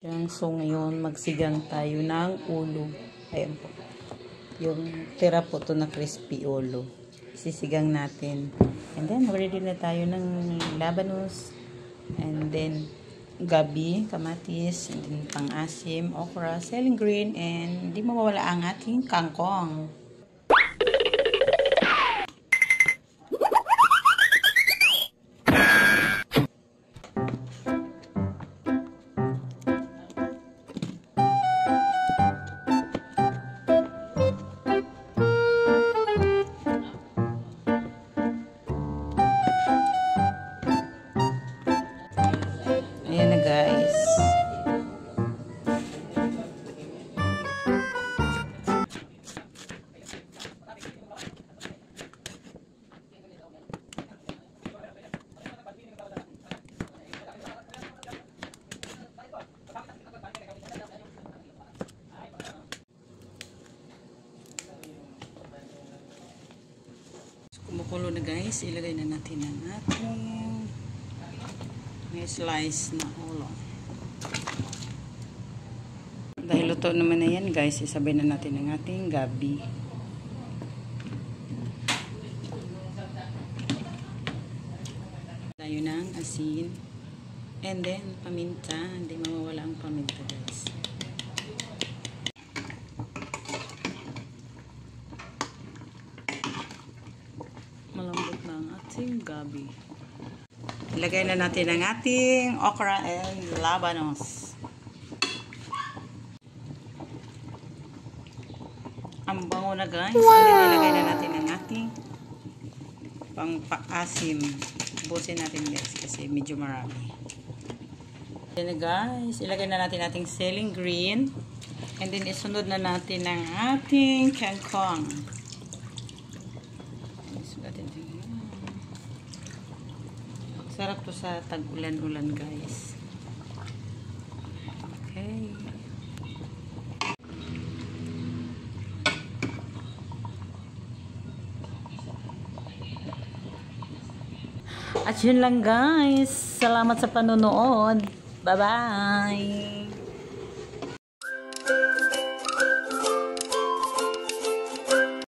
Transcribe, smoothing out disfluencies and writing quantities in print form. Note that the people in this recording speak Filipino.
So ngayon magsigang tayo ng ulo. Ayan po. Yung tira po to na crispy ulo. Sisigang natin. And then ready na tayo ng labanos. And then gabi, kamatis, and then pang-asim, okra, celery green, and hindi mawawala ang ating kangkong. Ayan na guys. Kumukulo na guys. Ilagay na natin ang ating may slice na ulo. Dahil luto naman na yan guys, isabay na natin ang ating gabi. Tayo ng asin. And then paminta. Hindi mawawala ang paminta guys. Malambot na ang ating gabi. Ilagay na natin ang ating okra and labanos. Ang bango na guys. Wow! Ilagay na natin ang ating pang-asim. Busin natin guys kasi medyo marami. Yan na guys. Ilagay na natin ating celery green. And then isunod na natin ang ating kangkong. Sarap to sa tag-ulan-ulan guys. Okay. At yun lang guys. Salamat sa panonood. Bye-bye.